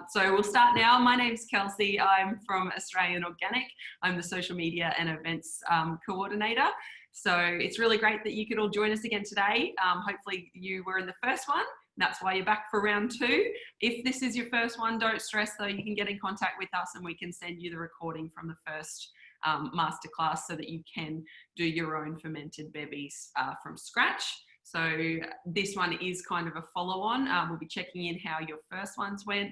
So we'll start now. My name's Kelsey. I'm from Australian Organic. I'm the social media and events coordinator. So it's really great that you could all join us again today. Hopefully you were in the first one. That's why you're back for round 2. If this is your first one, don't stress though. You can get in contact with us and we can send you the recording from the first masterclass so that you can do your own fermented bevies from scratch. So this one is kind of a follow-on. We'll be checking in how your first ones went,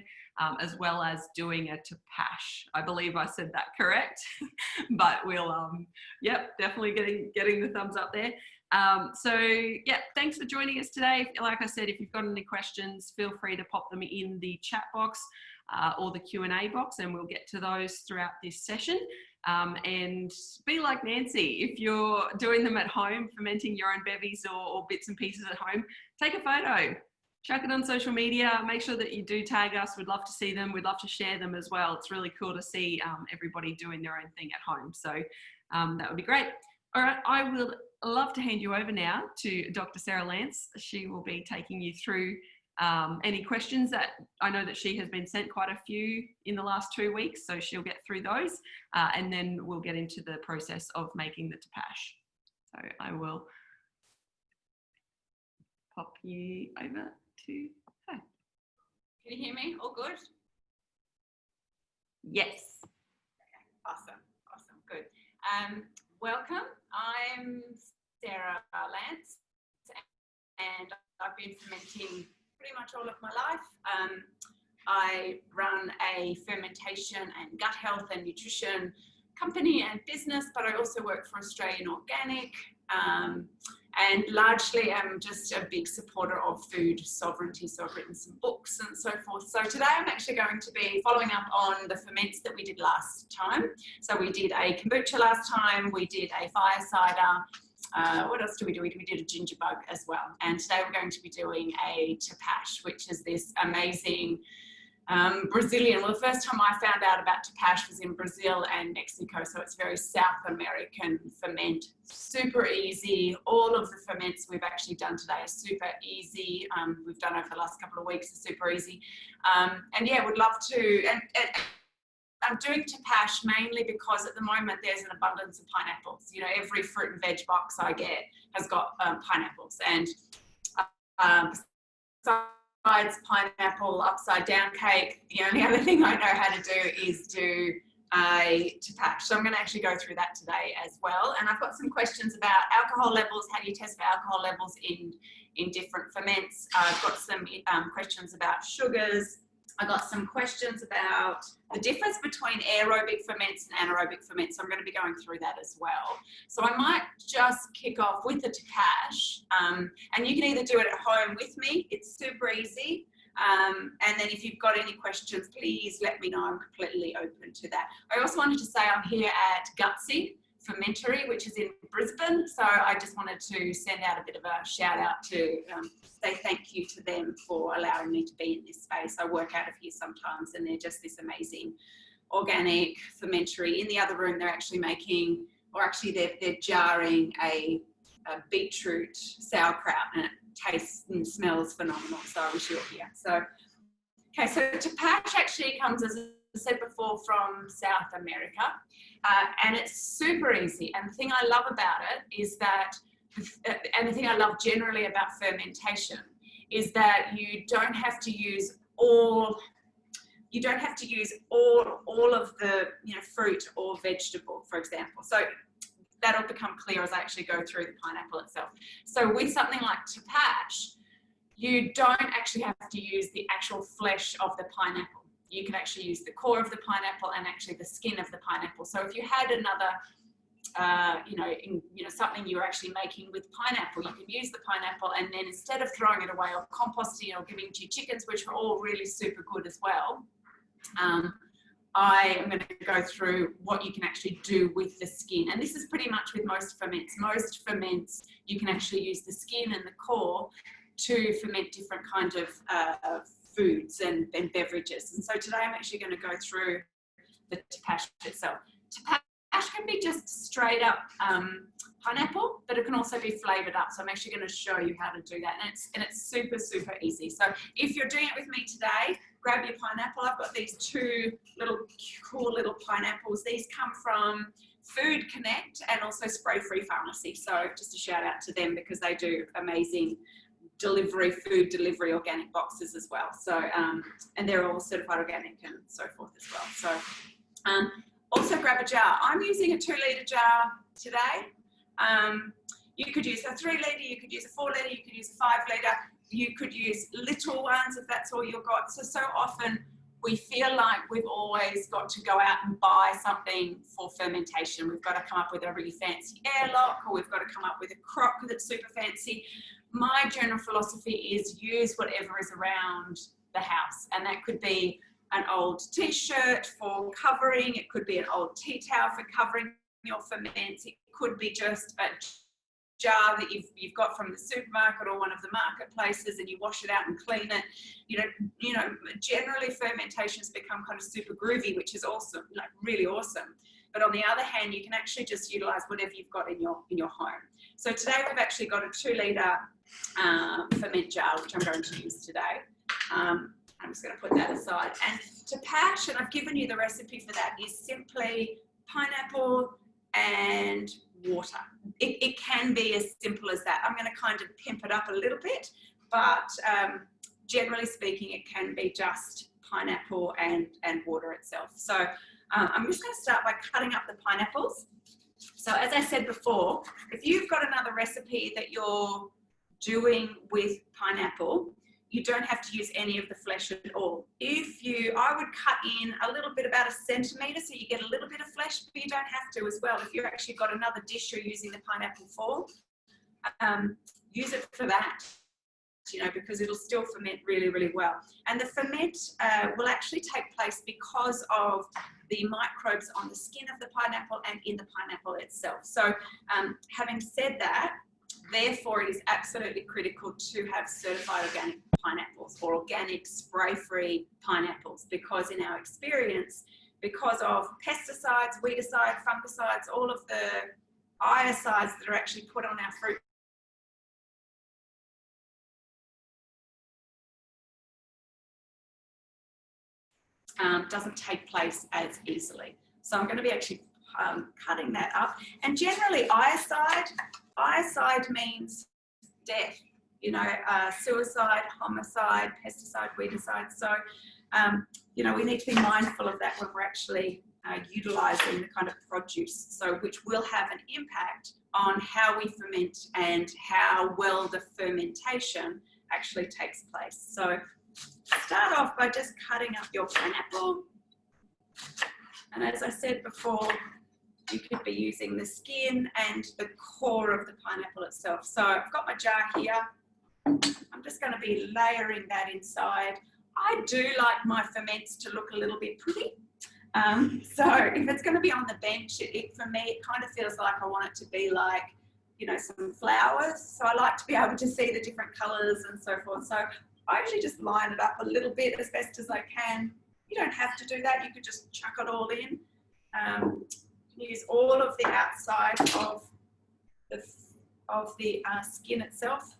as well as doing a tepache. I believe I said that correct, but we'll, yep, definitely getting the thumbs up there. So yeah, thanks for joining us today. Like I said, if you've got any questions, feel free to pop them in the chat box or the Q&A box, and we'll get to those throughout this session. And be like Nancy, if you're doing them at home, fermenting your own bevies or bits and pieces at home, take a photo, chuck it on social media, make sure that you do tag us. We'd love to see them. We'd love to share them as well. It's really cool to see everybody doing their own thing at home. So that would be great. All right, I will love to hand you over now to Dr. Sarah Lantz. She will be taking you through any questions that I know that she has been sent quite a few in the last 2 weeks, so she'll get through those and then we'll get into the process of making the tepache. So I will pop you over to her. Can you hear me? All good? Yes. Okay. Awesome, good. Welcome, I'm Sarah Lantz and I've been fermenting pretty much all of my life. I run a fermentation and gut health and nutrition company and business, but I also work for Australian Organic, and largely I'm just a big supporter of food sovereignty, so I've written some books and so forth. So today I'm actually going to be following up on the ferments that we did last time. So we did a kombucha last time, we did a fire cider. What else did we do? We did a ginger bug as well. And today we're going to be doing a tepache, which is this amazing Brazilian. Well, the first time I found out about tepache was in Brazil and Mexico. So it's very South American ferment, super easy. All of the ferments we've actually done today are super easy. We've done over the last couple of weeks are super easy. And yeah, would love to. And I'm doing tepache mainly because at the moment there's an abundance of pineapples. You know, every fruit and veg box I get has got pineapples. And besides pineapple upside down cake, the only other thing I know how to do is do a tepache. So I'm going to actually go through that today as well. And I've got some questions about alcohol levels. How do you test for alcohol levels in different ferments? I've got some questions about sugars. I got some questions about the difference between aerobic ferments and anaerobic ferments. So I'm going to be going through that as well. So I might just kick off with the tepache. And you can either do it at home with me. It's super easy. And then if you've got any questions, please let me know. I'm completely open to that. I also wanted to say I'm here at Gutsy Fermentary, which is in Brisbane. So I just wanted to send out a bit of a shout out to say thank you to them for allowing me to be in this space. I work out of here sometimes and they're just this amazing organic fermentary. In the other room, they're actually making, or actually they're jarring a beetroot sauerkraut, and it tastes and smells phenomenal. So I wish you were here. So, okay, so tepache actually comes, as I said before, from South America. And it's super easy. And the thing I love about it is that, and the thing I love generally about fermentation is that you don't have to use all of the fruit or vegetable, for example. So that'll become clear as I actually go through the pineapple itself. So with something like tepache, you don't actually have to use the actual flesh of the pineapple. You can actually use the core of the pineapple and actually the skin of the pineapple. So if you had another, something you were actually making with pineapple, you can use the pineapple and then instead of throwing it away or composting or giving to your chickens, which are all really super good as well, I am going to go through what you can actually do with the skin. And this is pretty much with most ferments. Most ferments, you can actually use the skin and the core to ferment different kinds of foods and beverages. And so today I'm actually going to go through the tepache itself. can be just straight up pineapple, but it can also be flavored up. So I'm actually going to show you how to do that, and it's super, super easy. So if you're doing it with me today, grab your pineapple. I've got these two cool little pineapples. These come from Food Connect and also Spray Free Pharmacy. So just a shout out to them because they do amazing food delivery organic boxes as well. So and they're all certified organic and so forth as well. So also grab a jar. I'm using a 2-litre jar today. You could use a 3-litre, you could use a 4-litre, you could use a 5-litre, you could use little ones if that's all you've got. So often we feel like we've always got to go out and buy something for fermentation. We've got to come up with a really fancy airlock, or we've got to come up with a crock that's super fancy. My general philosophy is use whatever is around the house, and that could be an old t-shirt for covering, it could be an old tea towel for covering your ferments, it could be just a jar that you've got from the supermarket or one of the marketplaces, and you wash it out and clean it. You know, generally fermentations become kind of super groovy, which is awesome, like really awesome. But on the other hand, you can actually just utilize whatever you've got in your home. So today we've actually got a 2-litre ferment jar, which I'm going to use today. I'm just going to put that aside. And tepache, and I've given you the recipe for that, is simply pineapple and water. It can be as simple as that. I'm going to kind of pimp it up a little bit, but generally speaking, it can be just pineapple and water itself. So I'm just going to start by cutting up the pineapples. So as I said before, if you've got another recipe that you're doing with pineapple, you don't have to use any of the flesh at all. I would cut in a little bit, about 1 centimetre, so you get a little bit of flesh, but you don't have to as well. If you've actually got another dish you're using the pineapple for, use it for that, because it'll still ferment really, really well. And the ferment will actually take place because of the microbes on the skin of the pineapple and in the pineapple itself. So having said that, therefore, it is absolutely critical to have certified organic pineapples or organic spray-free pineapples, because in our experience, because of pesticides, weedicides, fungicides, all of the biocides that are actually put on our fruit, doesn't take place as easily. So I'm going to be actually cutting that up. And generally, iocide means death, suicide, homicide, pesticide, weedicide. So, we need to be mindful of that when we're actually utilising the kind of produce, so which will have an impact on how we ferment and how well the fermentation actually takes place. So start off by just cutting up your pineapple. And as I said before, you could be using the skin and the core of the pineapple itself. So I've got my jar here. I'm just going to be layering that inside. I do like my ferments to look a little bit pretty. So if it's going to be on the bench, for me, it kind of feels like I want it to be like, some flowers. So I like to be able to see the different colours and so forth. So I actually just line it up a little bit as best as I can. You don't have to do that. You could just chuck it all in. Use all of the outside of the skin itself.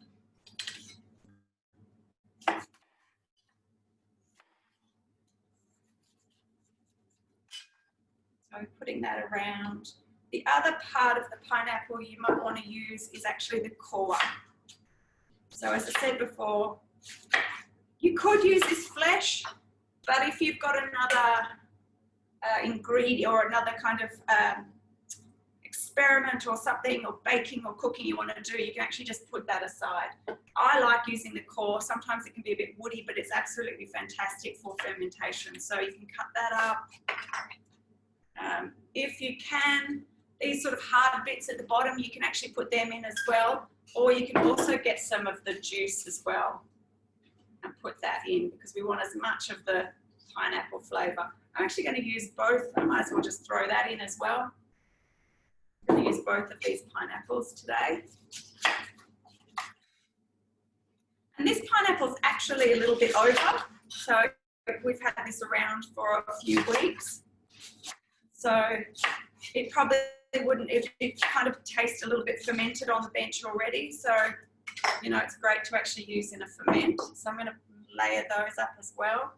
So putting that around. The other part of the pineapple you might want to use is actually the core. So as I said before, you could use this flesh, but if you've got another ingredient or another kind of experiment or something, or baking or cooking you want to do, you can actually just put that aside. I like using the core. Sometimes it can be a bit woody, but it's absolutely fantastic for fermentation. So you can cut that up. If you can, these sort of hard bits at the bottom, you can actually put them in as well, or you can also get some of the juice as well and put that in, because we want as much of the pineapple flavour. I'm actually going to use both. I might as well just throw that in as well. I'm going to use both of these pineapples today. And this pineapple's actually a little bit over. So we've had this around for a few weeks. So it probably wouldn't, it kind of tastes a little bit fermented on the bench already. So, you know, it's great to actually use in a ferment. So I'm going to layer those up as well.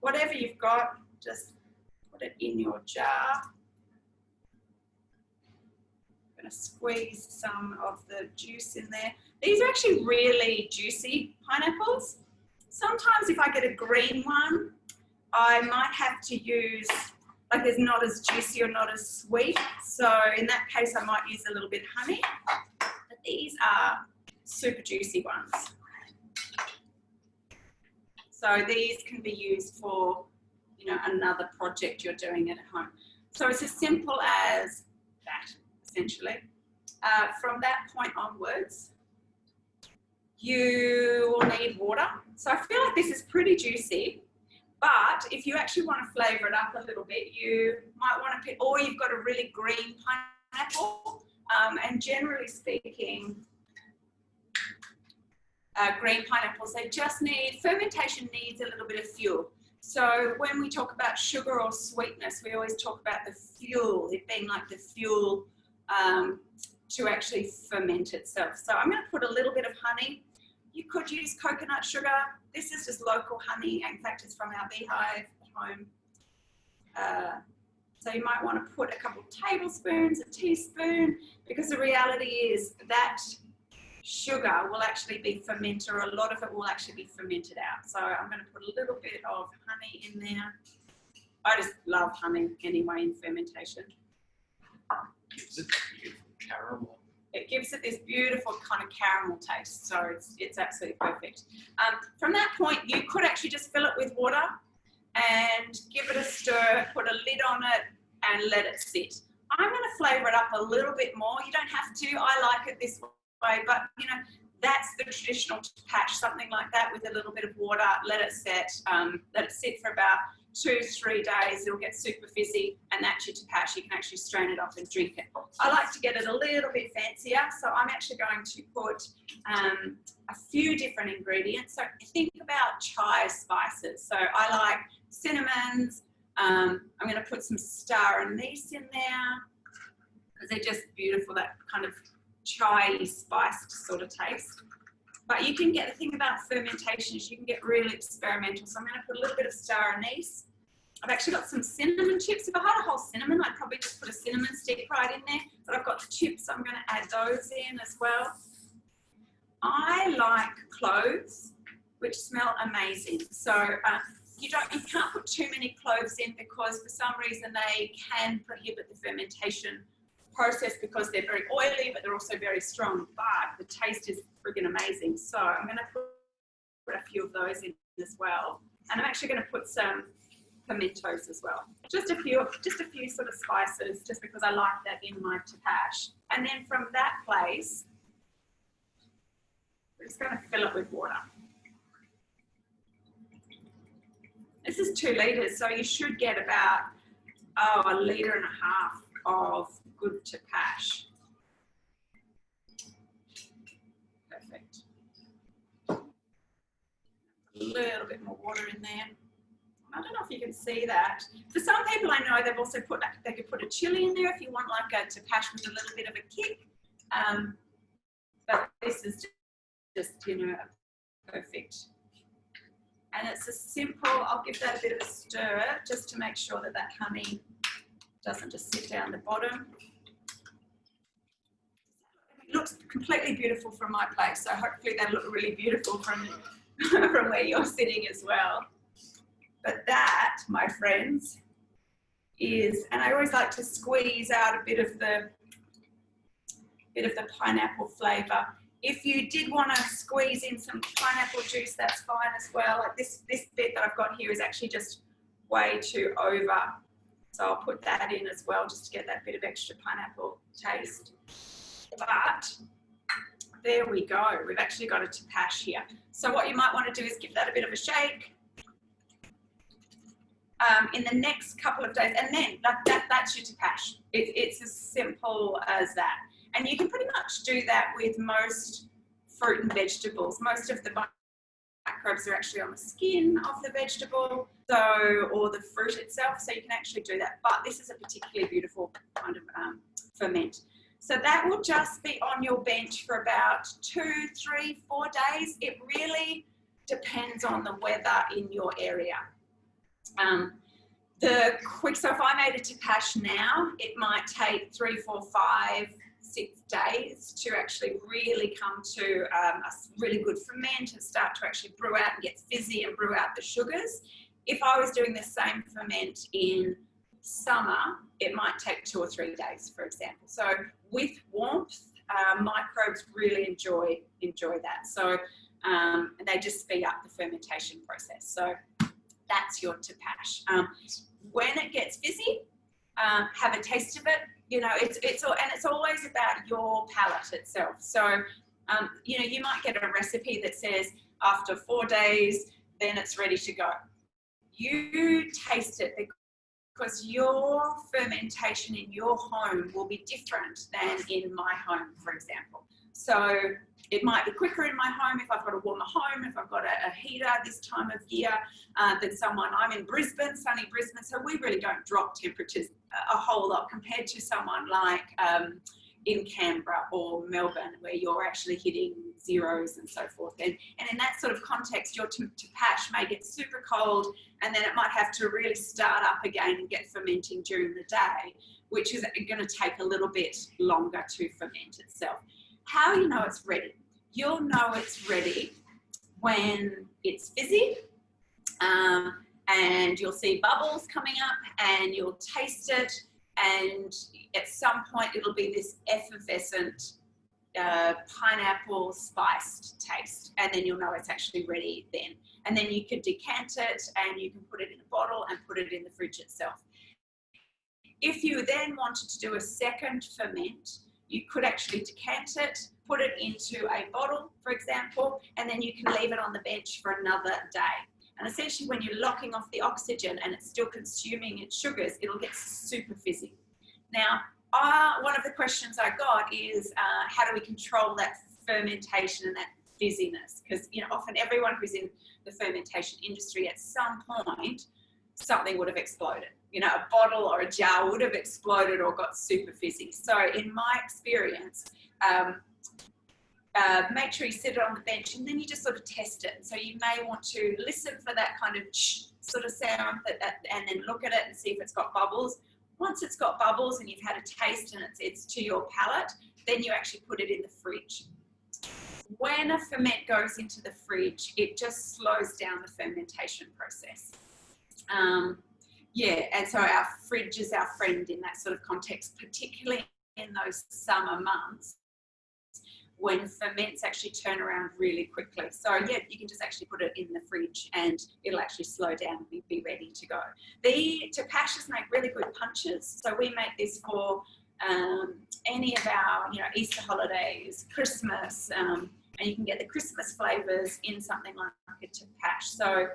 Whatever you've got, just put it in your jar. I'm going to squeeze some of the juice in there. These are actually really juicy pineapples. Sometimes if I get a green one, I might have to use, like it's not as juicy or not as sweet. So in that case, I might use a little bit of honey. But these are super juicy ones. So these can be used for, you know, another project you're doing at home. So it's as simple as that, essentially. From that point onwards, you will need water. So I feel like this is pretty juicy, but if you actually want to flavour it up a little bit, you might want to pick, or you've got a really green pineapple, and generally speaking, green pineapples, they just need, fermentation needs a little bit of fuel. So when we talk about sugar or sweetness, we always talk about the fuel, it being like the fuel to actually ferment itself. So I'm going to put a little bit of honey. You could use coconut sugar. This is just local honey. In fact, it's from our beehive at home. So you might want to put a couple of tablespoons, a teaspoon, because the reality is that sugar will actually be fermented, or a lot of it will actually be fermented out. So I'm going to put a little bit of honey in there. I just love honey anyway in fermentation. Gives it beautiful caramel. It gives it this beautiful kind of caramel taste, so it's absolutely perfect. From that point, you could actually just fill it with water and give it a stir, put a lid on it, and let it sit. I'm going to flavour it up a little bit more. You don't have to. I like it this way, but you know, that's the traditional tepache, something like that with a little bit of water. Let it sit for about 2-3 days. It'll get super fizzy, and that's your tepache. You can actually strain it off and drink it. I like to get it a little bit fancier, so I'm actually going to put a few different ingredients. So think about chai spices. So I like cinnamons. I'm going to put some star anise in there because they're just beautiful, that kind of chai spiced sort of taste. But you can get, the thing about fermentation is you can get really experimental. So I'm going to put a little bit of star anise. I've actually got some cinnamon chips. If I had a whole cinnamon, I'd probably just put a cinnamon stick right in there. But I've got the chips, so I'm going to add those in as well. I like cloves, which smell amazing. So you can't put too many cloves in because for some reason they can prohibit the fermentation process because they're very oily, but they're also very strong. But the taste is friggin' amazing. So I'm going to put a few of those in as well, and I'm actually going to put some pimentos as well. Just a few sort of spices, just because I like that in my tepache. And then from that place, we're just going to fill it with water. This is 2 litres, so you should get about 1.5 litres of good tepache. Perfect. A little bit more water in there. I don't know if you can see that. For some people I know they've also put, they could put a chili in there if you want like a tepache with a little bit of a kick. But this is just, you know, perfect. And it's a simple, I'll give that a bit of a stir just to make sure that that honey doesn't just sit down the bottom. It looks completely beautiful from my place, so hopefully that'll look really beautiful from where you're sitting as well. But that, my friends, is, and I always like to squeeze out a bit of the pineapple flavour. If you did want to squeeze in some pineapple juice, that's fine as well. Like this bit that I've got here is actually just way too over. So I'll put that in as well just to get that bit of extra pineapple taste. But there we go. We've actually got a tepache here. So what you might want to do is give that a bit of a shake. In the next couple of days, and then that's your tepache. It's as simple as that. And you can pretty much do that with most fruit and vegetables. Most of the microbes are actually on the skin of the vegetable. So, or the fruit itself, so you can actually do that. But this is a particularly beautiful kind of ferment. So that will just be on your bench for about 2, 3, 4 days. It really depends on the weather in your area. So if I made a tepache now, it might take 3, 4, 5, 6 days to actually really come to a really good ferment and start to actually brew out and get fizzy and brew out the sugars. If I was doing the same ferment in summer, it might take 2 or 3 days, for example. So with warmth, microbes really enjoy that. So they just speed up the fermentation process. So that's your tepache. When it gets fizzy, have a taste of it. You know, it's always about your palate itself. So, you know, you might get a recipe that says after 4 days, then it's ready to go. You taste it because your fermentation in your home will be different than in my home, for example. So it might be quicker in my home if I've got a warmer home, if I've got a heater this time of year than someone. I'm in Brisbane, sunny Brisbane, so we really don't drop temperatures a whole lot compared to someone like in Canberra or Melbourne, where you're actually hitting zeros and so forth. And in that sort of context, your tepache may get super cold, and then it might have to really start up again and get fermenting during the day, which is going to take a little bit longer to ferment itself. How you know it's ready? You'll know it's ready when it's fizzy, and you'll see bubbles coming up, and you'll taste it, and at some point it'll be this effervescent pineapple spiced taste, and then you'll know it's actually ready then. And then you can decant it, and you can put it in a bottle and put it in the fridge itself. If you then wanted to do a second ferment, you could actually decant it, put it into a bottle, for example, and then you can leave it on the bench for another day. And essentially when you're locking off the oxygen and it's still consuming its sugars, it'll get super fizzy. Now, one of the questions I got is how do we control that fermentation and that fizziness? Because, you know, often everyone who's in the fermentation industry at some point, something would have exploded. You know, a bottle or a jar would have exploded or got super fizzy. So in my experience, make sure you sit it on the bench, and then you just sort of test it. So you may want to listen for that kind of sort of sound, and then look at it and see if it's got bubbles. Once it's got bubbles and you've had a taste and it's to your palate, then you actually put it in the fridge. When a ferment goes into the fridge, it just slows down the fermentation process. Yeah, and so our fridge is our friend in that sort of context, particularly in those summer months when ferments actually turn around really quickly. So yeah, you can just actually put it in the fridge and it'll actually slow down and be ready to go. The tepaches make really good punches. So we make this for any of our, you know, Easter holidays, Christmas, and you can get the Christmas flavors in something like a tepache. So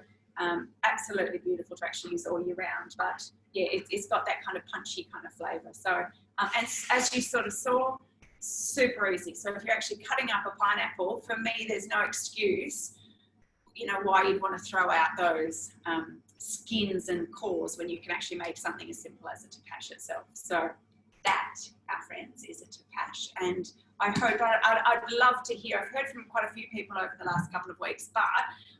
absolutely beautiful to actually use all year round, but yeah, it's got that kind of punchy kind of flavor. So and as you sort of saw, super easy. So if you're actually cutting up a pineapple, for me there's no excuse, you know, why you'd want to throw out those skins and cores when you can actually make something as simple as a tepache itself. So that, our friends, is a tepache. And I hope, I'd love to hear, I've heard from quite a few people over the last couple of weeks, but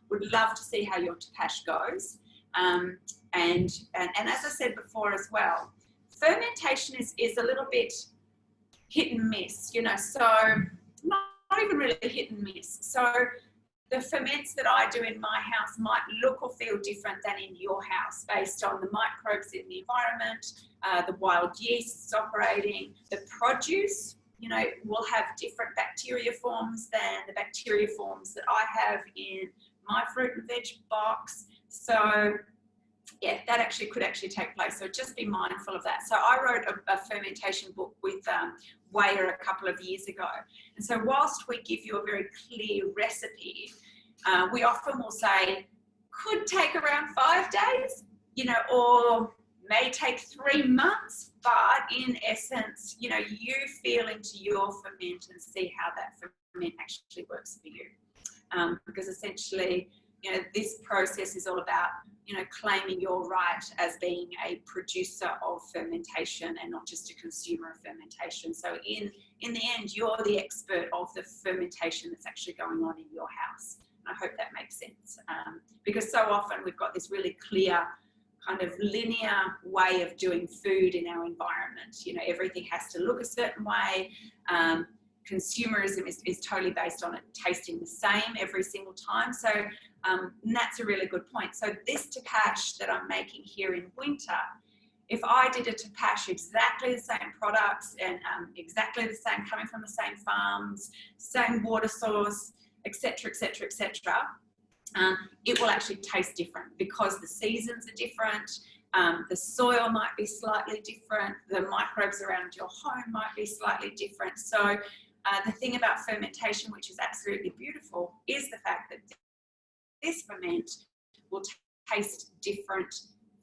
would love to see how your tepache goes. And as I said before as well, fermentation is a little bit hit and miss, you know, so not even really hit and miss. So the ferments that I do in my house might look or feel different than in your house based on the microbes in the environment, the wild yeasts operating, the produce, you know, will have different bacteria forms than the bacteria forms that I have in my fruit and veg box. So yeah, that actually could actually take place. So just be mindful of that. So I wrote a fermentation book with Weyer a couple of years ago. And so whilst we give you a very clear recipe, we often will say, could take around 5 days, you know, or may take 3 months, but in essence, you know, you feel into your ferment and see how that ferment actually works for you. Because essentially, you know, this process is all about, you know, claiming your right as being a producer of fermentation and not just a consumer of fermentation. So in the end, you're the expert of the fermentation that's actually going on in your house. And I hope that makes sense, because so often we've got this really clear kind of linear way of doing food in our environment. You know, everything has to look a certain way. Consumerism is totally based on it tasting the same every single time. So that's a really good point. So this tepache that I'm making here in winter, if I did a tepache exactly the same products and exactly the same, coming from the same farms, same water source, etc., etc., etc., it will actually taste different because the seasons are different. The soil might be slightly different. The microbes around your home might be slightly different. So the thing about fermentation, which is absolutely beautiful, is the fact that this ferment will taste different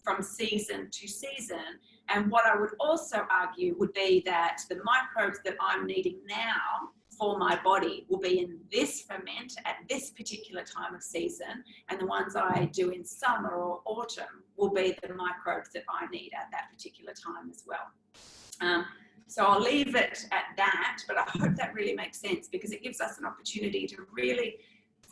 from season to season. And what I would also argue would be that the microbes that I'm needing now for my body will be in this ferment at this particular time of season, and the ones I do in summer or autumn will be the microbes that I need at that particular time as well. So I'll leave it at that, but I hope that really makes sense, because it gives us an opportunity to really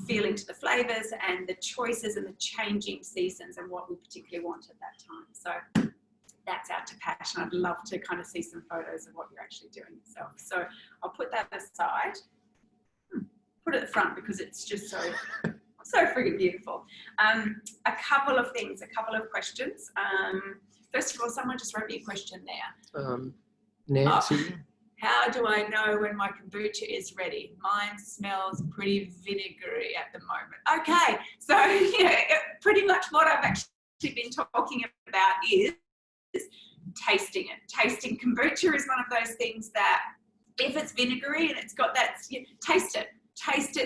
feel into the flavors and the choices and the changing seasons and what we particularly want at that time. So that's our tepache, and I'd love to kind of see some photos of what you're actually doing yourself. So I'll put that aside, put it at the front because it's just so friggin' beautiful. A couple of things, a couple of questions. First of all, someone just wrote me a question there. Nancy? How do I know when my kombucha is ready? Mine smells pretty vinegary at the moment. Okay, so yeah, pretty much what I've actually been talking about is tasting it. Tasting kombucha is one of those things that if it's vinegary and it's got that, taste it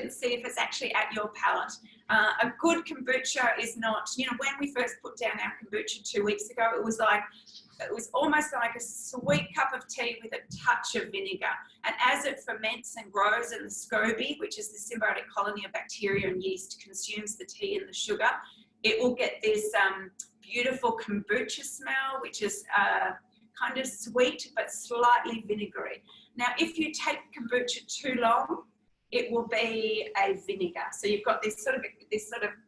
and see if it's actually at your palate. A good kombucha is not, you know, when we first put down our kombucha 2 weeks ago, it was almost like a sweet cup of tea with a touch of vinegar. And as it ferments and grows and the SCOBY, which is the symbiotic colony of bacteria and yeast, consumes the tea and the sugar, it will get this beautiful kombucha smell, which is kind of sweet but slightly vinegary. Now, if you take kombucha too long, it will be a vinegar. So you've got this sort of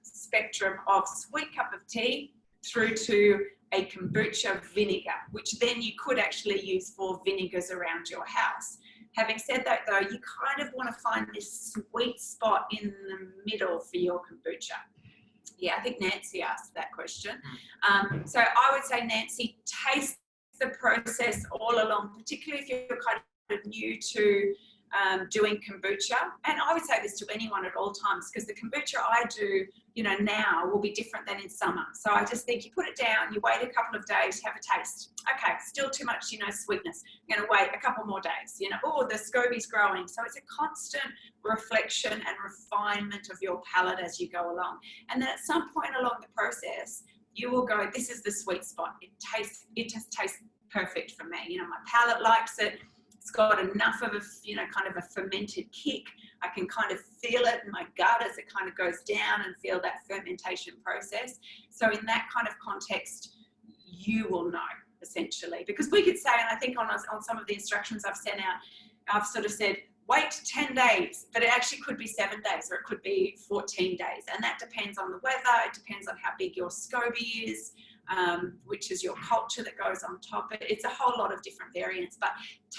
spectrum of sweet cup of tea through to a kombucha vinegar, which then you could actually use for vinegars around your house. Having said that though, you kind of want to find this sweet spot in the middle for your kombucha. Yeah, I think Nancy asked that question. So I would say, Nancy, taste the process all along, particularly if you're kind of new to doing kombucha. And I would say this to anyone at all times, because the kombucha I do, you know, now will be different than in summer. So I just think you put it down, you wait a couple of days, have a taste. Okay, still too much, you know, sweetness. You're going to wait a couple more days, you know, oh, the SCOBY's growing. So it's a constant reflection and refinement of your palate as you go along. And then at some point along the process, you will go, this is the sweet spot. It just tastes perfect for me. You know, my palate likes it. It's got enough of a, you know, kind of a fermented kick. I can kind of feel it in my gut as it kind of goes down and feel that fermentation process. So in that kind of context, you will know essentially, because we could say, and I think on some of the instructions I've sent out, I've sort of said, wait 10 days, but it actually could be 7 days or it could be 14 days. And that depends on the weather. It depends on how big your SCOBY is, which is your culture that goes on top. It's a whole lot of different variants, but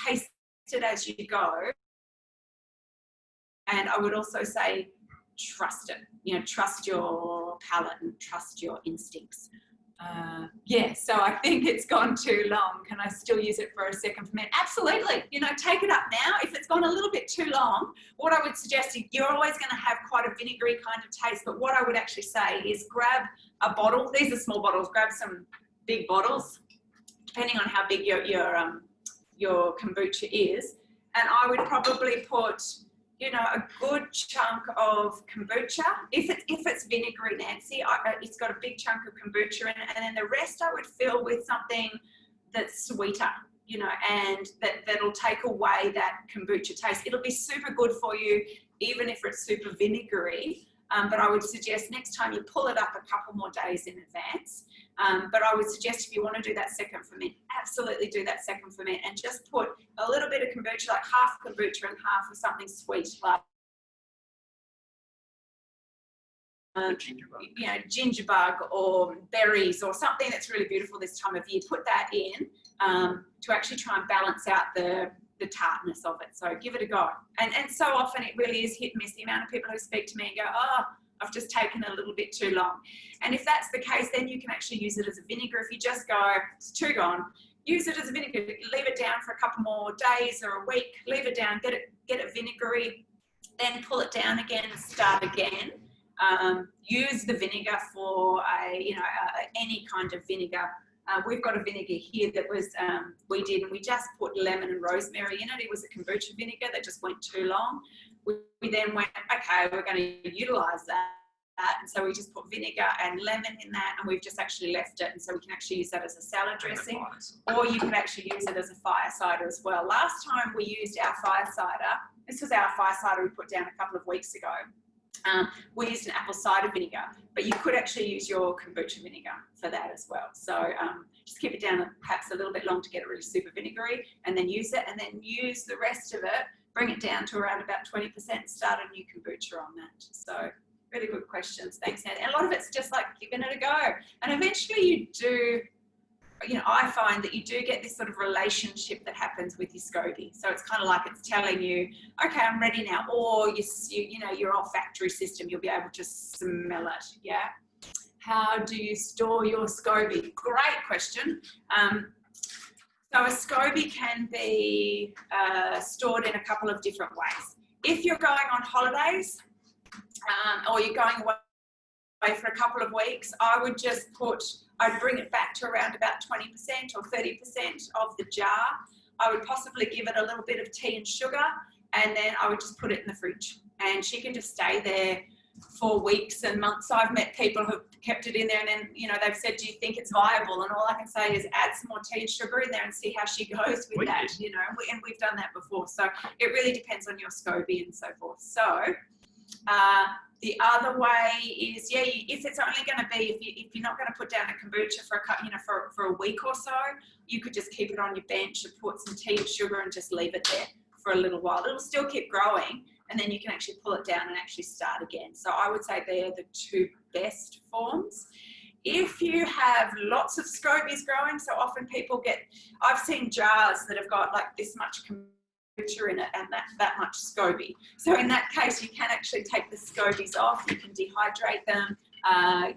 taste it as you go. And I would also say, trust it, you know, trust your palate and trust your instincts. Yeah, so I think it's gone too long. Can I still use it for a second ferment? Absolutely. You know, take it up now. If it's gone a little bit too long, what I would suggest is you're always going to have quite a vinegary kind of taste. But what I would actually say is grab a bottle. These are small bottles. Grab some big bottles, depending on how big your kombucha is. And I would probably put, you know, a good chunk of kombucha. If it's vinegary, Nancy, it's got a big chunk of kombucha in it, and then the rest I would fill with something that's sweeter, you know, and that'll take away that kombucha taste. It'll be super good for you, even if it's super vinegary. but I would suggest next time you pull it up a couple more days in advance. But I would suggest if you want to do that second ferment, absolutely do that second ferment and just put a little bit of kombucha, like half kombucha and half of something sweet, like you know, ginger bug or berries or something that's really beautiful this time of year. Put that in to actually try and balance out the tartness of it. So give it a go. And so often it really is hit and miss. The amount of people who speak to me and go, oh, I've just taken a little bit too long. And if that's the case, then you can actually use it as a vinegar. If you just go, it's too gone, use it as a vinegar. Leave it down for a couple more days or a week. Leave it down, get it vinegary, then pull it down again and start again. Use the vinegar for any kind of vinegar. We've got a vinegar here that was we did, and we just put lemon and rosemary in it. It was a kombucha vinegar that just went too long. We then went, okay, we're going to utilize that, and so we just put vinegar and lemon in that, and we've just actually left it, and so we can actually use that as a salad dressing, or you can actually use it as a fire cider as well. Last time we used our fire cider, this was our fire cider we put down a couple of weeks ago. We used an apple cider vinegar, but you could actually use your kombucha vinegar for that as well. So just keep it down perhaps a little bit long to get it really super vinegary, and then use it, and then use the rest of it, bring it down to around about 20%, start a new kombucha on that. So really good questions. Thanks, Ned. And a lot of it's just like giving it a go. And eventually you do, you know, I find that you do get this sort of relationship that happens with your SCOBY. So it's kind of like it's telling you, okay, I'm ready now. Or you know, your olfactory system, you'll be able to smell it. Yeah. How do you store your SCOBY? Great question. So a SCOBY can be stored in a couple of different ways. If you're going on holidays or you're going away for a couple of weeks, I'd bring it back to around about 20% or 30% of the jar. I would possibly give it a little bit of tea and sugar, and then I would just put it in the fridge. And she can just stay there for weeks and months. I've met people who've kept it in there, and then, you know, they've said, do you think it's viable? And all I can say is add some more tea and sugar in there and see how she goes with that, you know, and we've done that before. So it really depends on your SCOBY and so forth. So the other way is, yeah, if it's only going to be, if you're not going to put down a kombucha for a week or so, you could just keep it on your bench and put some tea and sugar and just leave it there for a little while. It'll still keep growing, and then you can actually pull it down and actually start again. So I would say they're the two best forms. If you have lots of SCOBYs growing, so often people I've seen jars that have got like this much kombucha in it and that much SCOBY. So in that case, you can actually take the SCOBYs off, you can dehydrate them,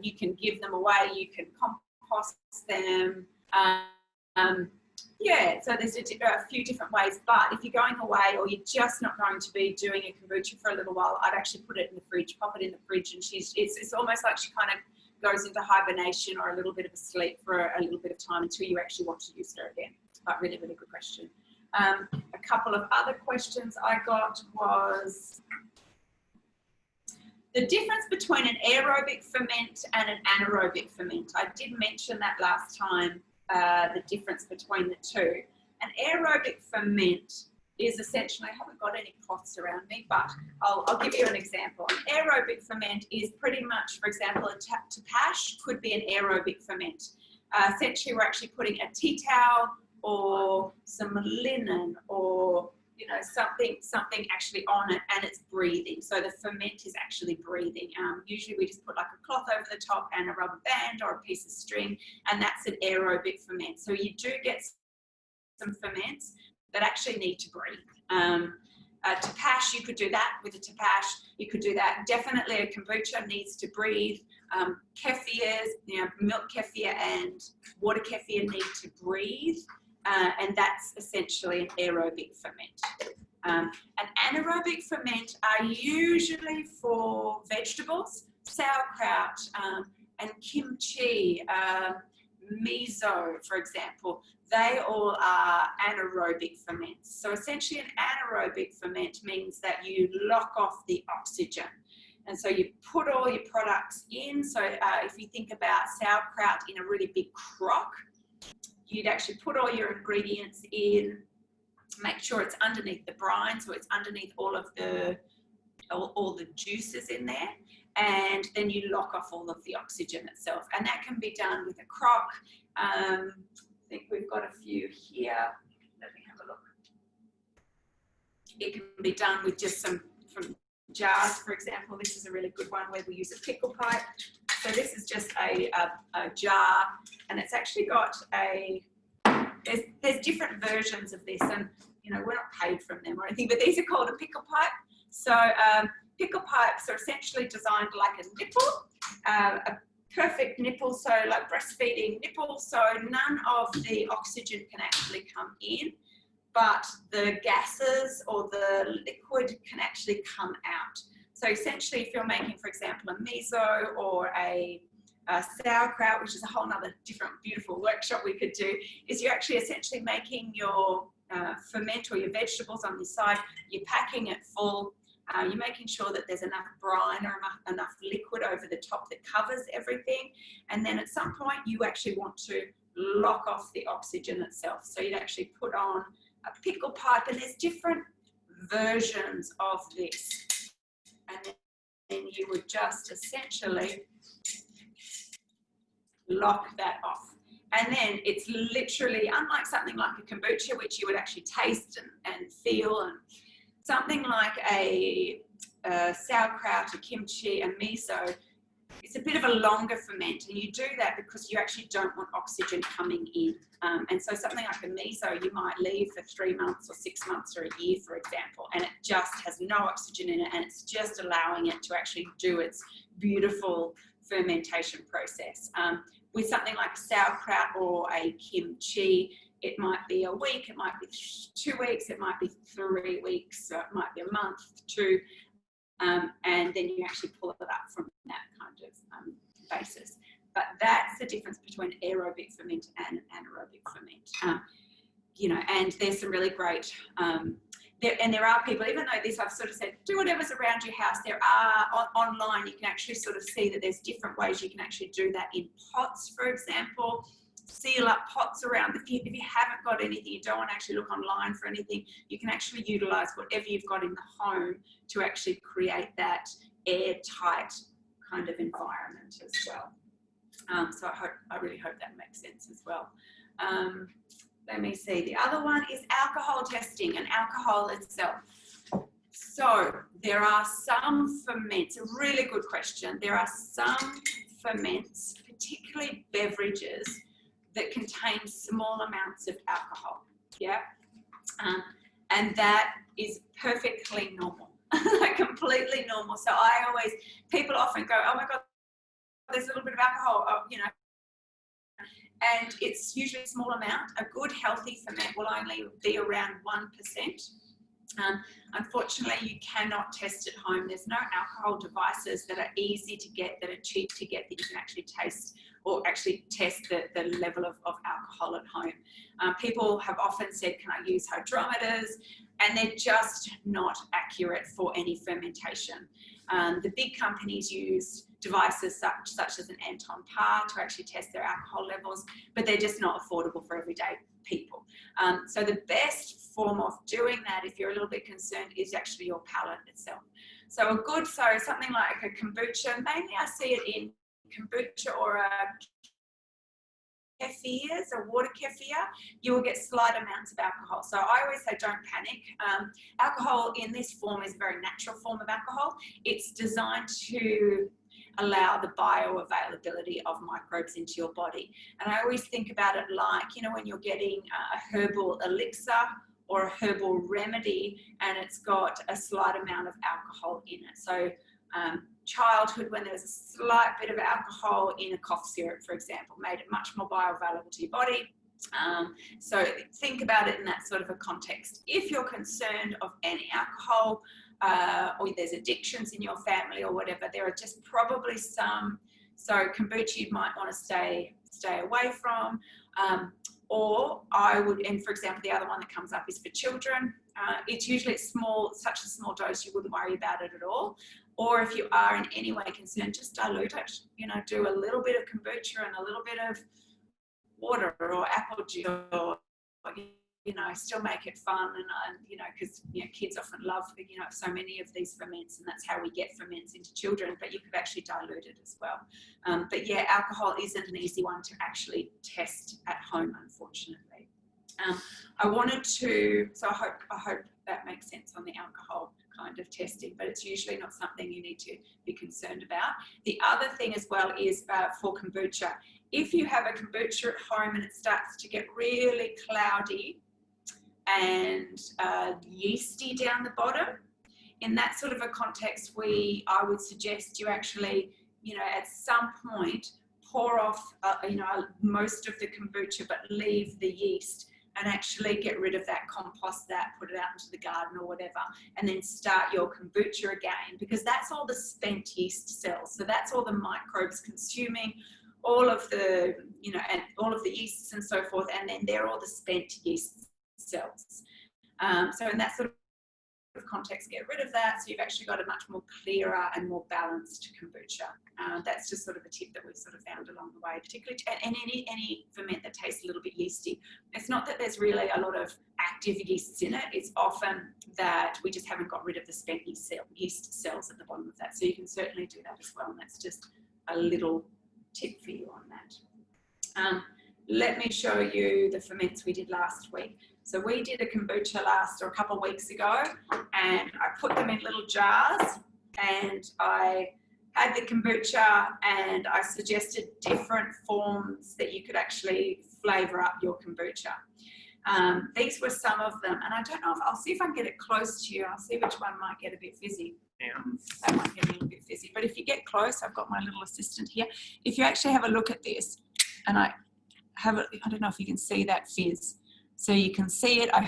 you can give them away, you can compost them. Yeah, so there's a few different ways, but if you're going away or you're just not going to be doing a kombucha for a little while, I'd actually put it in the fridge, pop it in the fridge, and it's almost like she kind of goes into hibernation or a little bit of a sleep for a little bit of time until you actually want to use her again. But really, really good question. A couple of other questions I got was the difference between an aerobic ferment and an anaerobic ferment. I did mention that last time, the difference between the two. An aerobic ferment is essentially, I haven't got any cloths around me, but I'll give you an example. An aerobic ferment is pretty much, for example, a tepache could be an aerobic ferment. Essentially, we're actually putting a tea towel or some linen or, you know, something actually on it, and it's breathing. So the ferment is actually breathing. Usually we just put like a cloth over the top and a rubber band or a piece of string, and that's an aerobic ferment. So you do get some ferments that actually need to breathe. A tepache, you could do that with a tepache. You could do that. Definitely a kombucha needs to breathe. Kefirs, you know, milk kefir and water kefir need to breathe. And that's essentially an aerobic ferment. An anaerobic ferment are usually for vegetables, sauerkraut and kimchi, miso, for example. They all are anaerobic ferments. So essentially an anaerobic ferment means that you lock off the oxygen. And so you put all your products in. So if you think about sauerkraut in a really big crock, you'd actually put all your ingredients in, make sure it's underneath the brine, so it's underneath all of the all the juices in there, and then you lock off all of the oxygen itself. And that can be done with a crock. I think we've got a few here. Let me have a look. It can be done with just some from jars, for example. This is a really good one where we use a pickle pipe. So this is just a jar, and it's actually got there's different versions of this, and you know, we're not paid from them or anything, but these are called a pickle pipe. So pickle pipes are essentially designed like a nipple, a perfect nipple, so like breastfeeding nipple, so none of the oxygen can actually come in, but the gases or the liquid can actually come out. So essentially, if you're making, for example, a miso or a sauerkraut, which is a whole nother different beautiful workshop we could do, is you're actually essentially making your ferment or your vegetables on the side, you're packing it full, you're making sure that there's enough brine or enough liquid over the top that covers everything, and then at some point you actually want to lock off the oxygen itself. So you'd actually put on a pickle pipe, and there's different versions of this, and then you would just essentially lock that off. And then it's literally, unlike something like a kombucha, which you would actually taste and feel, and something like a sauerkraut, a kimchi, a miso, it's a bit of a longer ferment, and you do that because you actually don't want oxygen coming in. And so something like a miso, you might leave for 3 months or 6 months or a year, for example, and it just has no oxygen in it, and it's just allowing it to actually do its beautiful fermentation process. With something like a sauerkraut or a kimchi, it might be a week, it might be 2 weeks, it might be 3 weeks, so it might be a month, 2, and then you actually pull it up from that kind of basis. But that's the difference between aerobic ferment and anaerobic ferment. You know, and there's some really great, there are people, even though this I've sort of said, do whatever's around your house, there are online, you can actually sort of see that there's different ways you can actually do that in pots, for example. Seal up pots around. If you haven't got anything, you don't want to actually look online for anything, you can actually utilize whatever you've got in the home to actually create that airtight kind of environment as well. So I really hope that makes sense as well. Let me see. The other one is alcohol testing and alcohol itself. So there are some ferments, a really good question. There are some ferments, particularly beverages, that contain small amounts of alcohol. Yeah. And that is perfectly normal, completely normal. So people often go, oh my God, there's a little bit of alcohol, you know, and it's usually a small amount. A good healthy ferment will only be around 1%. Unfortunately, you cannot test at home. There's no alcohol devices that are easy to get, that are cheap to get, that you can actually taste or actually test the level of alcohol at home. People have often said, can I use hydrometers? And they're just not accurate for any fermentation. The big companies use devices such as an Anton Par to actually test their alcohol levels, but they're just not affordable for everyday people. So the best form of doing that, if you're a little bit concerned, is actually your palate itself. So something like a kombucha, mainly I see it in kombucha or a kefirs, a water kefir, you will get slight amounts of alcohol. So I always say don't panic. Alcohol in this form is a very natural form of alcohol. It's designed to allow the bioavailability of microbes into your body. And I always think about it like, you know, when you're getting a herbal elixir or a herbal remedy and it's got a slight amount of alcohol in it. So childhood, when there's a slight bit of alcohol in a cough syrup, for example, made it much more bioavailable to your body. So think about it in that sort of a context. If you're concerned of any alcohol or there's addictions in your family or whatever, there are just probably some. So kombucha you might want to stay away from. Or I would, and for example, the other one that comes up is for children. It's usually small, such a small dose you wouldn't worry about it at all. Or if you are in any way concerned, just dilute it. You know, do a little bit of kombucha and a little bit of water or apple juice or, you still make it fun, and because kids often love so many of these ferments, and that's how we get ferments into children. But you could actually dilute it as well. But yeah, alcohol isn't an easy one to actually test at home, unfortunately. I wanted to, so I hope that makes sense on the alcohol kind of testing, but it's usually not something you need to be concerned about. The other thing as well is for kombucha. If you have a kombucha at home and it starts to get really cloudy and yeasty down the bottom, in that sort of a context, I would suggest you actually, at some point pour off, most of the kombucha, but leave the yeast, and actually get rid of that, compost that, put it out into the garden or whatever, and then start your kombucha again, because that's all the spent yeast cells. So that's all the microbes consuming all of the, and all of the yeasts and so forth, and then they're all the spent yeast cells. So in that sort of context, get rid of that, so you've actually got a much more clearer and more balanced kombucha. That's just sort of a tip that we've sort of found along the way, particularly and any ferment that tastes a little bit yeasty. It's not that there's really a lot of active yeasts in it, it's often that we just haven't got rid of the spent yeast cells at the bottom of that. So you can certainly do that as well, and that's just a little tip for you on that. Let me show you the ferments we did last week. So we did a kombucha a couple of weeks ago, and I put them in little jars, and I had the kombucha, and I suggested different forms that you could actually flavour up your kombucha. These were some of them, and I don't know I'll see if I can get it close to you. I'll see which one might get a bit fizzy. Yeah. That might get a little bit fizzy, but if you get close, I've got my little assistant here. If you actually have a look at this, and I don't know if you can see that fizz. So you can see it. I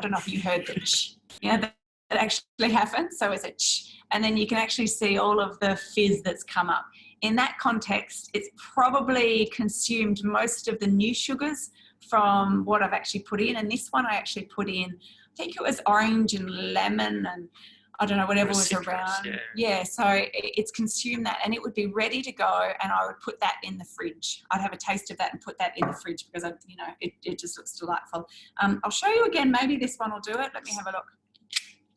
don't know if you heard the ch, that actually happened. So it's a ch, and then you can actually see all of the fizz that's come up. In that context, it's probably consumed most of the new sugars from what I've actually put in. And this one I actually put in, I think it was orange and lemon and I don't know, whatever was citrus, around. Yeah, so it's consumed that, and it would be ready to go, and I would put that in the fridge. I'd have a taste of that and put that in the fridge because, it just looks delightful. I'll show you again. Maybe this one will do it. Let me have a look.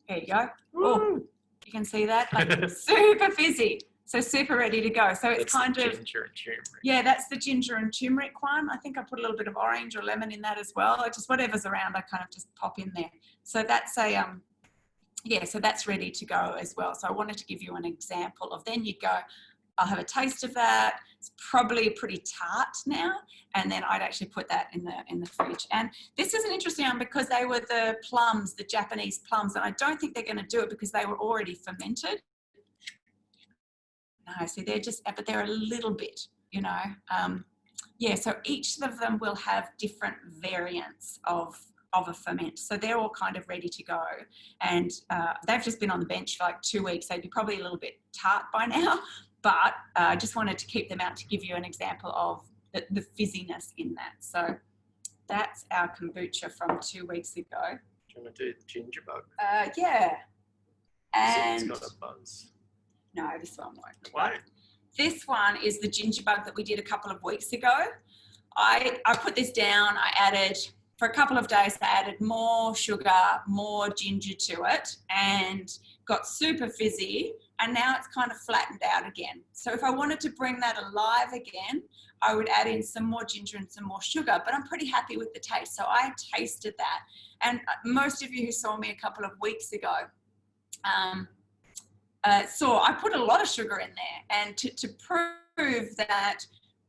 There you go. Oh, you can see that? Like super fizzy. So super ready to go. So it's kind of, ginger and turmeric. Yeah, that's the ginger and turmeric one. I think I put a little bit of orange or lemon in that as well. Just whatever's around, I kind of just pop in there. So that's so that's ready to go as well. So I wanted to give you an example of, then you go, I'll have a taste of that. It's probably pretty tart now. And then I'd actually put that in the fridge. And this is an interesting one because they were the plums, the Japanese plums. And I don't think they're going to do it because they were already fermented. No, see, but they're a little bit, so each of them will have different variants of a ferment. So they're all kind of ready to go. And they've just been on the bench for like 2 weeks. They'd be probably a little bit tart by now, but I just wanted to keep them out to give you an example of the fizziness in that. So that's our kombucha from 2 weeks ago. Do you want to do the ginger bug? Yeah. And It's got a buzz. No, this one won't. Why? This one is the ginger bug that we did a couple of weeks ago. I put this down. I added, for a couple of days, I added more sugar, more ginger to it, and got super fizzy. And now it's kind of flattened out again. So if I wanted to bring that alive again, I would add in some more ginger and some more sugar, but I'm pretty happy with the taste. So I tasted that. And most of you who saw me a couple of weeks ago, so I put a lot of sugar in there, and to prove that,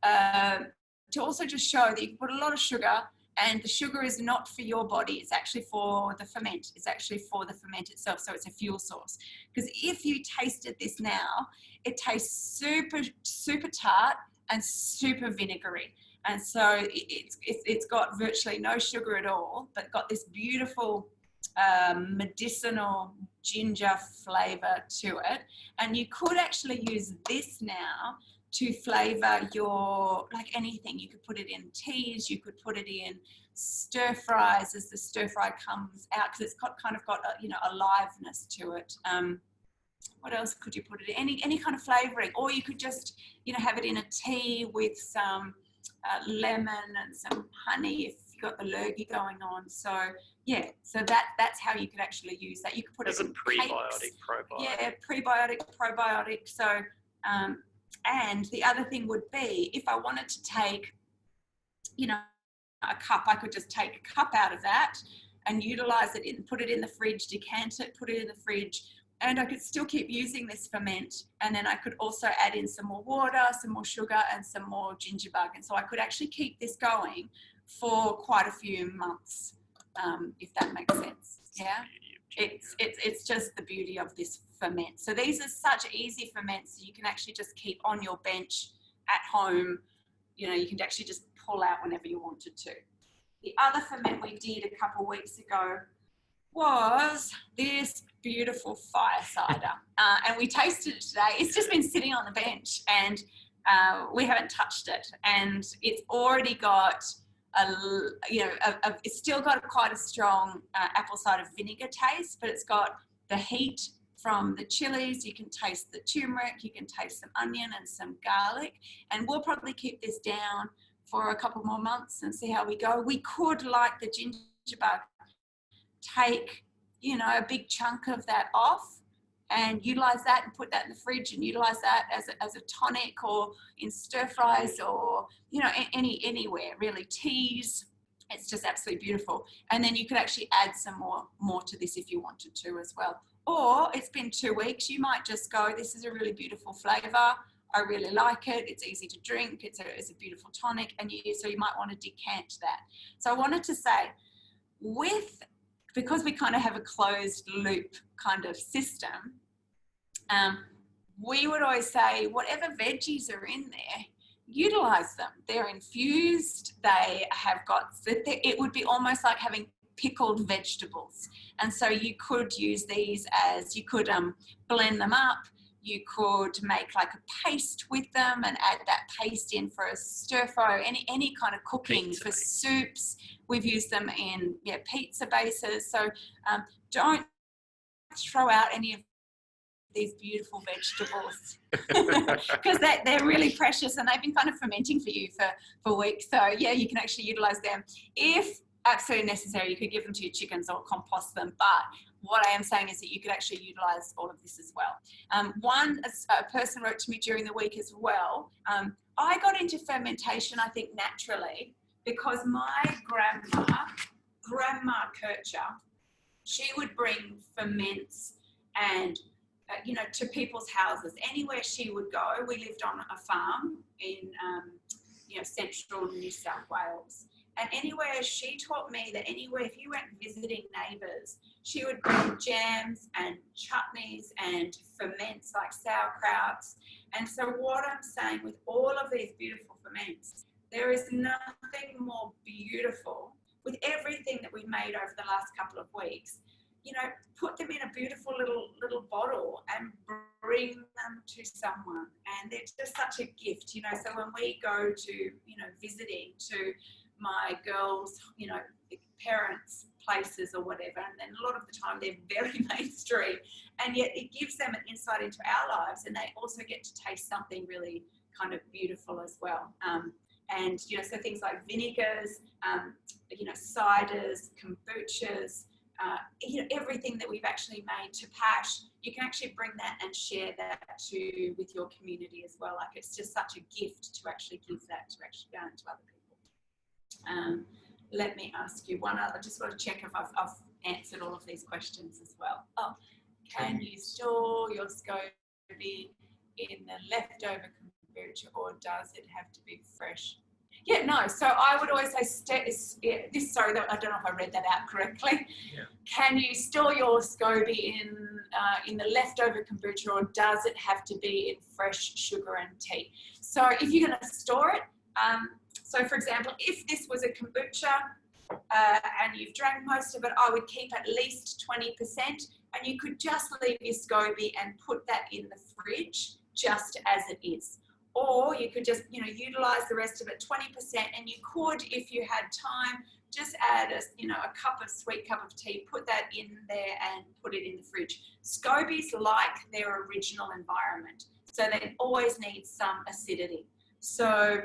to also just show that you can put a lot of sugar, and the sugar is not for your body, it's actually for the ferment, it's actually for the ferment itself, so it's a fuel source. Because if you tasted this now, it tastes super, super tart and super vinegary. And so it's got virtually no sugar at all, but got this beautiful medicinal ginger flavor to it. And you could actually use this now to flavor your, like anything. You could put it in teas, you could put it in stir fries as the stir fry comes out, because it's got kind of got a aliveness to it. What else could you put it in? Any kind of flavoring, or you could just have it in a tea with some lemon and some honey if got the lurgy going on. So yeah, so that's how you could actually use that. You could put There's it a in prebiotic, cakes. probiotic. Yeah, prebiotic, probiotic. So and the other thing would be, if I wanted to take, you know, a cup, I could just take a cup out of that and utilize it and put it in the fridge, decant it, put it in the fridge, and I could still keep using this ferment. And then I could also add in some more water, some more sugar, and some more ginger bug. And so I could actually keep this going for quite a few months, if that makes sense. Yeah, it's just the beauty of this ferment. So these are such easy ferments. You can actually just keep on your bench at home. You know, you can actually just pull out whenever you wanted to. The other ferment we did a couple of weeks ago was this beautiful fire cider, and we tasted it today. It's just been sitting on the bench, and we haven't touched it, and it's already got it's still got quite a strong apple cider vinegar taste, but it's got the heat from the chilies. You can taste the turmeric, you can taste some onion and some garlic, and we'll probably keep this down for a couple more months and see how we go. We could, like the ginger bug, take, you know, a big chunk of that off and utilize that and put that in the fridge and utilize that as a tonic, or in stir fries, or, you know, anywhere really, teas. It's just absolutely beautiful. And then you could actually add some more to this if you wanted to as well. Or it's been 2 weeks, you might just go, this is a really beautiful flavor, I really like it, it's easy to drink, it's a beautiful tonic, and so you might want to decant that. So I wanted to say, because we kind of have a closed loop kind of system, we would always say, whatever veggies are in there, utilize them. They're infused, they have got, it would be almost like having pickled vegetables. And so you could use these as, you could blend them up, you could make like a paste with them and add that paste in for a stir fry, any kind of cooking, Pizza for base. soups. We've used them in pizza bases. So don't throw out any of these beautiful vegetables because they're really precious, and they've been kind of fermenting for you for weeks. So yeah, you can actually utilize them. If absolutely necessary, you could give them to your chickens or compost them. But what I am saying is that you could actually utilize all of this as well. A person wrote to me during the week as well. I got into fermentation, I think, naturally, because my grandma Kircher, she would bring ferments and to people's houses. Anywhere she would go, we lived on a farm in central New South Wales. And anywhere, she taught me that anywhere, if you went visiting neighbours, she would bring jams and chutneys and ferments like sauerkrauts. And so what I'm saying, with all of these beautiful ferments, there is nothing more beautiful with everything that we've made over the last couple of weeks. Put them in a beautiful little bottle and bring them to someone. And they're just such a gift, So when we go to, visiting to my girls, parents' places or whatever, and then a lot of the time they're very mainstream, and yet it gives them an insight into our lives, and they also get to taste something really kind of beautiful as well. So things like vinegars, ciders, kombuchas, everything that we've actually made, tepache, you can actually bring that and share that with your community as well. Like, it's just such a gift to actually give that, to actually go into other people. Let me ask you one other, just want to check if I've answered all of these questions as well. Oh, can you store your SCOBY in the leftover kombucha, or does it have to be fresh? Yeah, no. So I would always say, sorry, I don't know if I read that out correctly. Yeah. Can you store your SCOBY in the leftover kombucha, or does it have to be in fresh sugar and tea? So if you're going to store it, so for example, if this was a kombucha and you've drank most of it, I would keep at least 20%, and you could just leave your SCOBY and put that in the fridge just as it is. Or you could just, utilize the rest of it, 20%, and you could, if you had time, just add a sweet cup of tea, put that in there and put it in the fridge. SCOBYs like their original environment, so they always need some acidity. So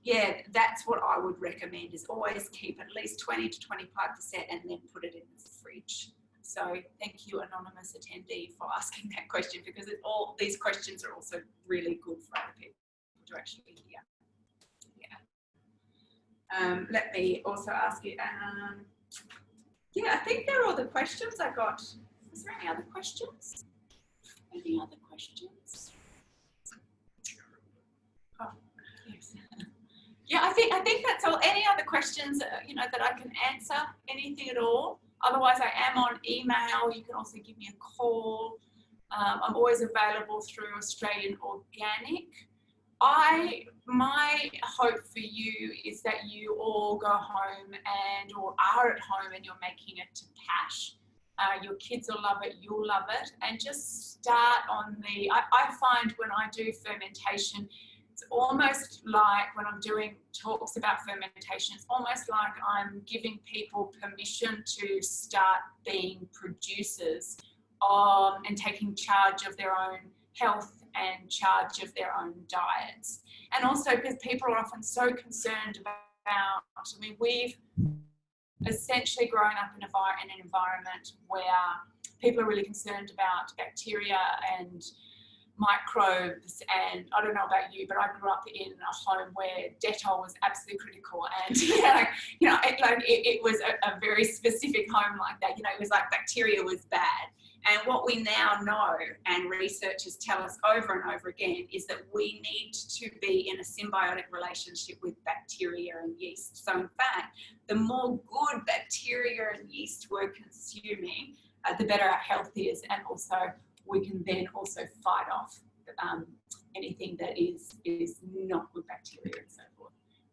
yeah, that's what I would recommend, is always keep at least 20 to 25% and then put it in the fridge. So thank you, anonymous attendee, for asking that question, because all these questions are also really good for other people to actually hear. Yeah. Let me also ask you, yeah, I think they're all the questions I got. Is there any other questions? Any other questions? Oh, yes. Yeah, I think that's all. Any other questions, you know, that I can answer? Anything at all? Otherwise, I am on email. You can also give me a call. I'm always available through Australian Organic. My hope for you is that you all go home or are at home and you're making a tepache. Your kids will love it, you'll love it, and just start on I find when I do fermentation, it's almost like when I'm doing talks about fermentation, it's almost like I'm giving people permission to start being producers and taking charge of their own health and charge of their own diets. And also because people are often so concerned about, I mean, we've essentially grown up in an environment where people are really concerned about bacteria and microbes, and I don't know about you, but I grew up in a home where Dettol was absolutely critical, and it was a very specific home like that. You know, it was like bacteria was bad. And what we now know, and researchers tell us over and over again, is that we need to be in a symbiotic relationship with bacteria and yeast. So in fact, the more good bacteria and yeast we're consuming, the better our health is, and also we can then also fight off anything that is not good bacteria and so forth.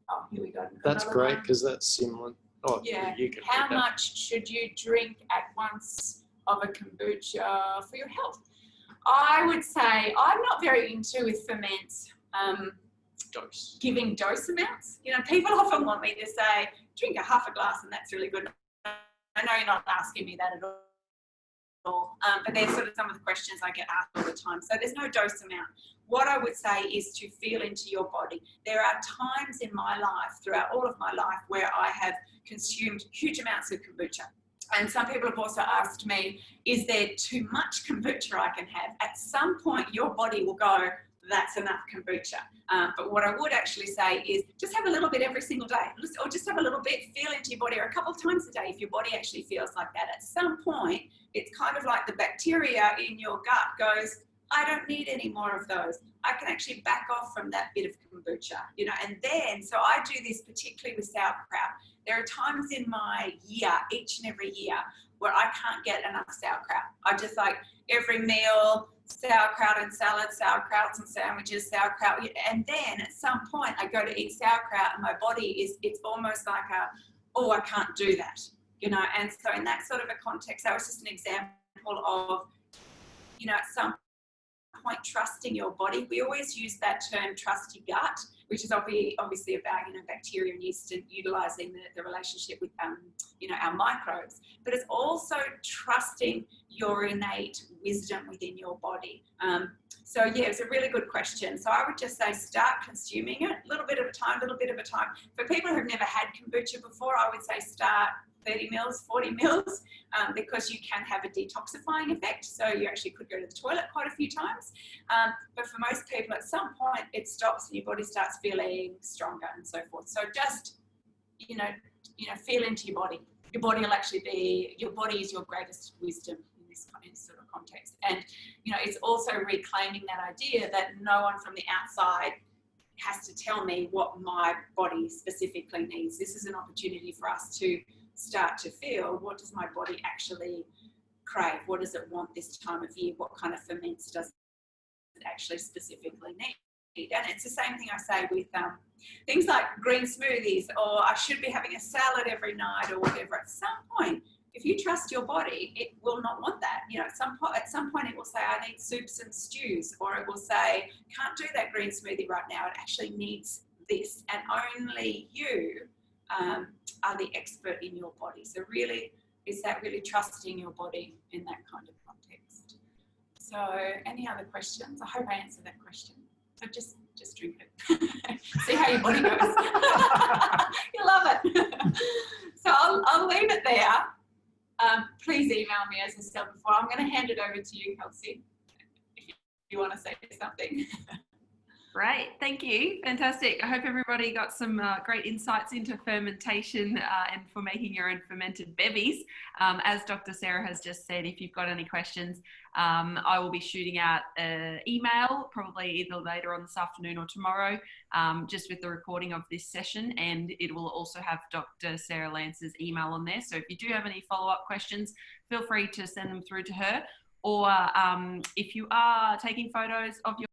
Oh, here we go. That's great, because that's similar. Oh, yeah. you can How much should you drink at once of a kombucha for your health? I would say I'm not very into with ferments. Dose. Giving dose amounts. You know, people often want me to say, drink a half a glass and that's really good. I know you're not asking me that at all. But there's sort of some of the questions I get asked all the time. So there's no dose amount. What I would say is to feel into your body. There are times in my life, throughout all of my life, where I have consumed huge amounts of kombucha. And some people have also asked me, is there too much kombucha I can have? At some point, your body will go, that's enough kombucha. But what I would actually say is just have a little bit every single day, or just have a little bit, feel into your body, or a couple of times a day if your body actually feels like that. At some point, it's kind of like the bacteria in your gut goes, I don't need any more of those. I can actually back off from that bit of kombucha, you know, and then, so I do this particularly with sauerkraut. There are times in my year, each and every year, where I can't get enough sauerkraut. I just like every meal, sauerkraut and salad, sauerkrauts and sandwiches, sauerkraut. And then at some point I go to eat sauerkraut and my body it's almost like oh, I can't do that, you know. And so in that sort of a context, that was just an example of, you know, at some point trusting your body. We always use that term, trust your gut, which is obviously about, you know, bacteria and yeast and utilizing the relationship with, you know, our microbes. But it's also trusting your innate wisdom within your body. So yeah, it's a really good question. So I would just say start consuming it, a little bit at a time, little bit at a time. For people who have never had kombucha before, I would say start 30 mils, 40 mils, because you can have a detoxifying effect. So you actually could go to the toilet quite a few times. But for most people, at some point, it stops and your body starts feeling stronger and so forth. So just, you know, feel into your body. Your body will actually be, your body is your greatest wisdom in this sort of context. And, you know, it's also reclaiming that idea that no one from the outside has to tell me what my body specifically needs. This is an opportunity for us to start to feel, what does my body actually crave? What does it want this time of year? What kind of ferments does it actually specifically need? And it's the same thing I say with things like green smoothies, or I should be having a salad every night or whatever. At some point, if you trust your body, it will not want that. You know, at some point it will say, I need soups and stews, or it will say, can't do that green smoothie right now. It actually needs this, and only you are the expert in your body. So really, is that really trusting your body in that kind of context? So any other questions? I hope I answered that question. So just just drink it. See how your body goes. You love it. So I'll leave it there. Please email me, as I said before. I'm going to hand it over to you, Kelsey, if you want to say something. Great, thank you. Fantastic. I hope everybody got some great insights into fermentation and for making your own fermented bevies. As Dr. Sarah has just said, if you've got any questions, I will be shooting out an email, probably either later on this afternoon or tomorrow, just with the recording of this session, and it will also have Dr. Sarah Lantz's email on there. So if you do have any follow-up questions, feel free to send them through to her. Or if you are taking photos of your